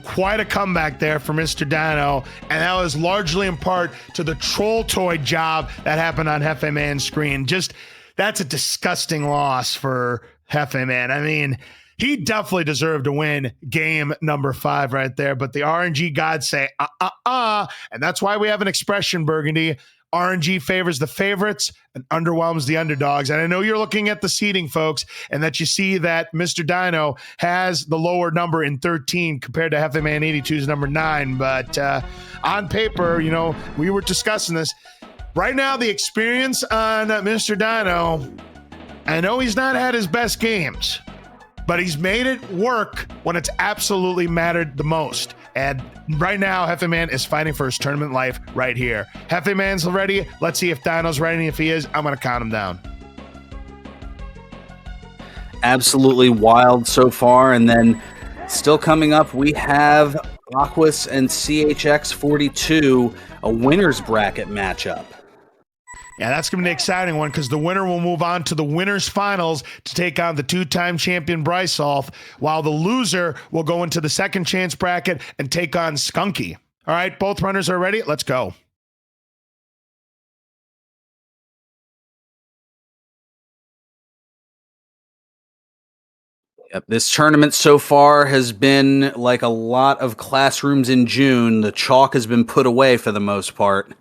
quite a comeback there for MrDino, and that was largely in part to the troll toy job that happened on Jefeman's screen. Just that's a disgusting loss for Jefeman. I mean, he definitely deserved to win game number 5 right there, but the RNG gods say and that's why we have an expression, Burgundy. RNG favors the favorites and underwhelms the underdogs. And I know you're looking at the seeding, folks, and that you see that MrDino has the lower number in 13 compared to Jefeman82's number 9. But on paper, you know, we were discussing this. Right now, the experience on MrDino, I know he's not had his best games, but he's made it work when it's absolutely mattered the most. And right now, Jefeman is fighting for his tournament life right here. Jefeman's ready. Let's see if Dino's ready. If he is, I'm going to count him down. Absolutely wild so far. And then still coming up, we have Aquas and CHX42, a winner's bracket matchup. Yeah, that's going to be an exciting one because the winner will move on to the winner's finals to take on the 2-time champion Bryce Olf, while the loser will go into the second chance bracket and take on Skunky. All right, both runners are ready. Let's go. Yep, this tournament so far has been like a lot of classrooms in June. The chalk has been put away for the most part.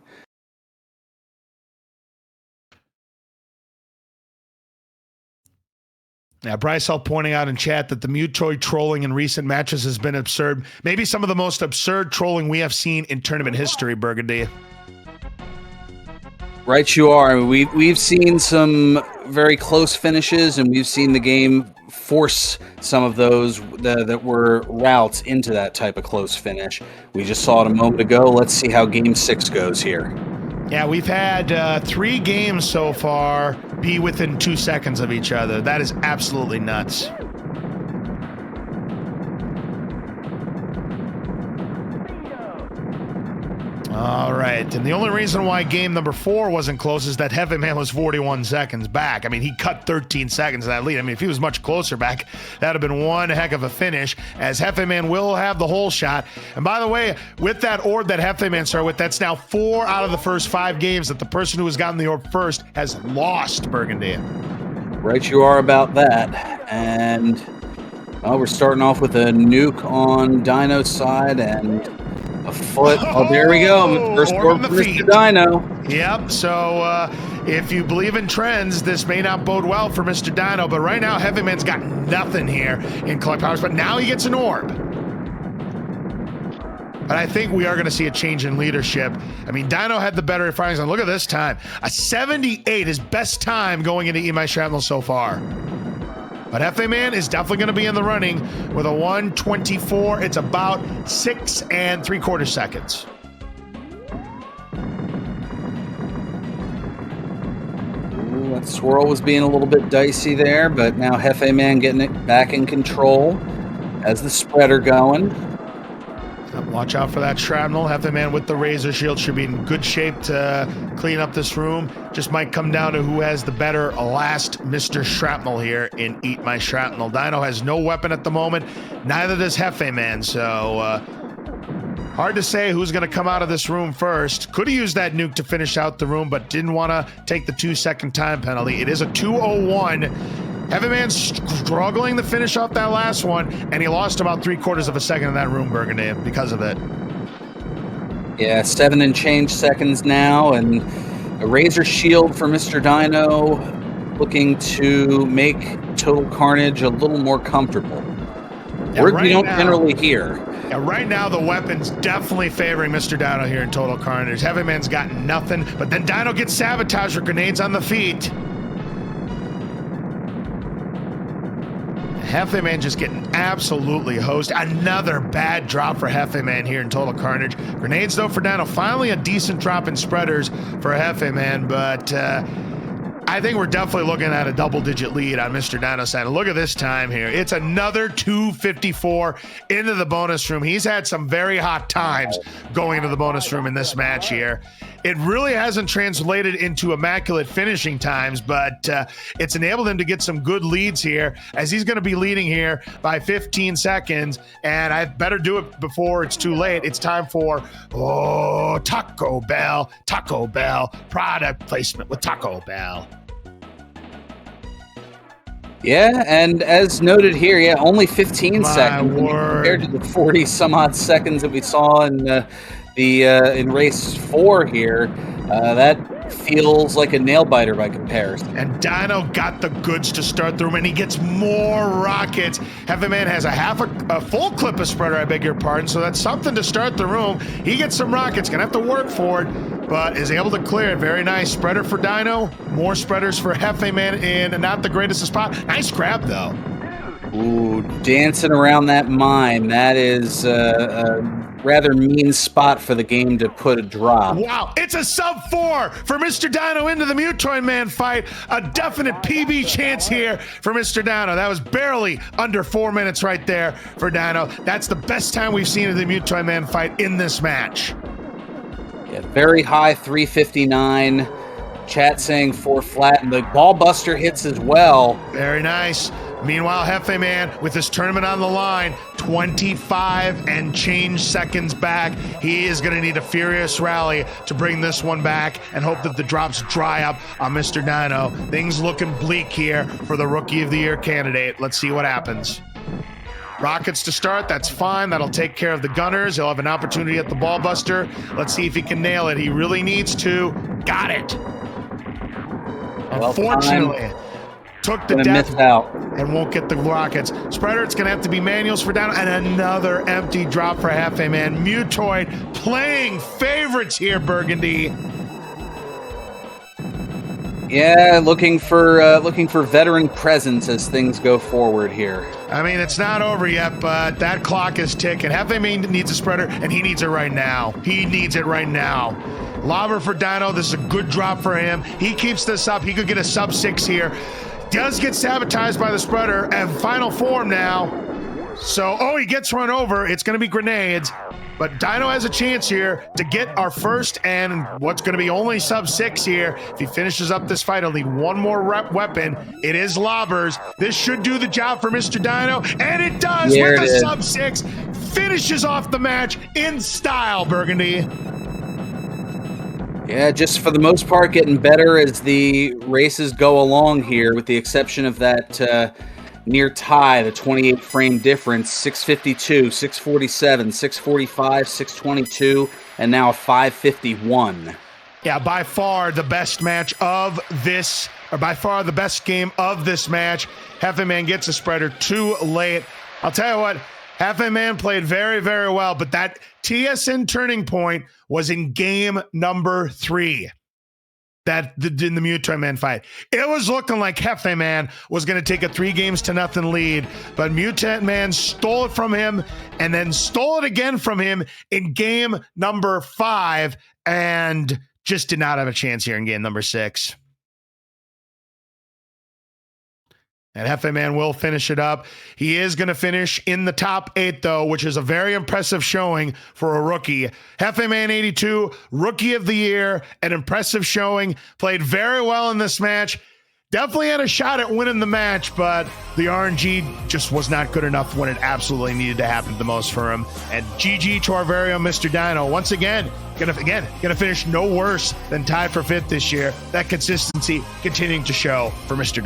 Yeah, Bryce Hall pointing out in chat that the Mutoy trolling in recent matches has been absurd. Maybe some of the most absurd trolling we have seen in tournament history, Burgundy. Right you are. I mean, we've seen some very close finishes, and we've seen the game force some of those that were routes into that type of close finish. We just saw it a moment ago. Let's see how Game 6 goes here. Yeah, we've had 3 games so far be within 2 seconds of each other. That is absolutely nuts. All right, and the only reason why game number 4 wasn't close is that Jefeman was 41 seconds back. I mean, he cut 13 seconds of that lead. I mean, if he was much closer back, that would have been one heck of a finish, as Jefeman will have the whole shot. And by the way, with that orb that Jefeman started with, that's now 4 out of the first 5 games that the person who has gotten the orb first has lost, Burgundy. Right you are about that. And we're starting off with a nuke on Dino's side and a foot. Oh, there we go. First orb for MrDino. Yep. So if you believe in trends, this may not bode well for MrDino. But right now, Jefeman's got nothing here in collect powers. But now he gets an orb. But I think we are going to see a change in leadership. I mean, Dino had the better findings. And look at this time. A 78, his best time going into Eat My Shrapnel so far. But Jefeman is definitely going to be in the running with a 1:24. It's about 6 3/4 seconds. Ooh, that swirl was being a little bit dicey there, but now Jefeman getting it back in control as the spreader going. Watch out for that shrapnel. Hefeman with the razor shield should be in good shape to clean up this room. Just might come down to who has the better last Mr. Shrapnel here in Eat My Shrapnel. Dino has no weapon at the moment. Neither does Hefeman, so hard to say who's going to come out of this room first. Could have used that nuke to finish out the room, but didn't want to take the 2-second time penalty. It is a 2:01. Hefeman's struggling to finish off that last one, and he lost about 3/4 of a second in that room, Burgundy, because of it. Yeah, 7 and change seconds now, and a razor shield for Mr. Dino, looking to make Total Carnage a little more comfortable. Yeah, Word we don't generally hear. Yeah, right now the weapon's definitely favoring Mr. Dino here in Total Carnage. Hefeman's got nothing, but then Dino gets sabotaged with grenades on the feet. Hefeman just getting absolutely hosed. Another bad drop for Hefeman here in Total Carnage. Grenades though for Dino. Finally a decent drop in spreaders for Hefeman, but I think we're definitely looking at a double-digit lead on Mr. Dino's side. Look at this time here. It's another 2:54 into the bonus room. He's had some very hot times going into the bonus room in this match here. It really hasn't translated into immaculate finishing times, but it's enabled him to get some good leads here, as he's going to be leading here by 15 seconds, and I better do it before it's too late. It's time for Taco Bell product placement with Taco Bell. Yeah, and as noted here, yeah, only 15 seconds word. compared to the 40 some odd seconds that we saw in in race 4 here. That feels like a nail biter by comparison. And Dino got the goods to start the room, and he gets more rockets. Hefeman has a full clip of spreader, I beg your pardon, so that's something to start the room. He gets some rockets, gonna have to work for it, but is able to clear it. Very nice spreader for Dino. More spreaders for Hefeman in not the greatest spot. Nice grab though. Ooh, dancing around that mine. That is a rather mean spot for the game to put a drop. Wow, it's a sub-4 for Mr. Dino into the Mutoid Man fight. A definite PB chance here for Mr. Dino. That was barely under 4 minutes right there for Dino. That's the best time we've seen of the Mutoid Man fight in this match. Yeah, very high 359. Chat saying 4 flat, and the ball buster hits as well. Very nice. Meanwhile, Jefeman with his tournament on the line, 25 and change seconds back. He is going to need a furious rally to bring this one back and hope that the drops dry up on Mr. Dino. Things looking bleak here for the Rookie of the Year candidate. Let's see what happens. Rockets to start, that's fine. That'll take care of the gunners. He'll have an opportunity at the ball buster. Let's see if he can nail it. He really needs to. Got it. Unfortunately, took the death out and won't get the rockets. Spreader, it's going to have to be manuals for Dino, and another empty drop for Hefeman. Mutoid playing favorites here, Burgundy. Yeah, looking for veteran presence as things go forward here. I mean, it's not over yet, but that clock is ticking. Hefeman needs a spreader, and he needs it right now. He needs it right now. Lobber for Dino. This is a good drop for him. He keeps this up. He could get a sub-6 here. Does get sabotaged by the spreader, and final form now. So, he gets run over. It's going to be grenades, but Dino has a chance here to get our first and what's going to be only sub-6 here. If he finishes up this fight, he'll need one more weapon. It is lobbers. This should do the job for Mr. Dino, and it does with the sub-6. Finishes off the match in style, Burgundy. Yeah, just for the most part, getting better as the races go along here, with the exception of that near tie, the 28 frame difference, 652, 647, 645, 622, and now 551. Yeah, by far the best match of this, or by far the best game of this match. Hefeman gets a spreader too late. I'll tell you what, Hefeman played very, very well, but that TSN turning point was in game number 3. That in the Mutoid Man fight. It was looking like Jefeman was going to take a 3-0 lead, but Mutant Man stole it from him and then stole it again from him in game number 5 and just did not have a chance here in game number 6. And Jefeman will finish it up. He is going to finish in the top 8, though, which is a very impressive showing for a rookie. Jefeman82, Rookie of the Year, an impressive showing. Played very well in this match. Definitely had a shot at winning the match, but the RNG just was not good enough when it absolutely needed to happen the most for him. And GG to our very own Mr. Dino. Once again, gonna finish no worse than tied for 5th this year. That consistency continuing to show for Mr. Dino.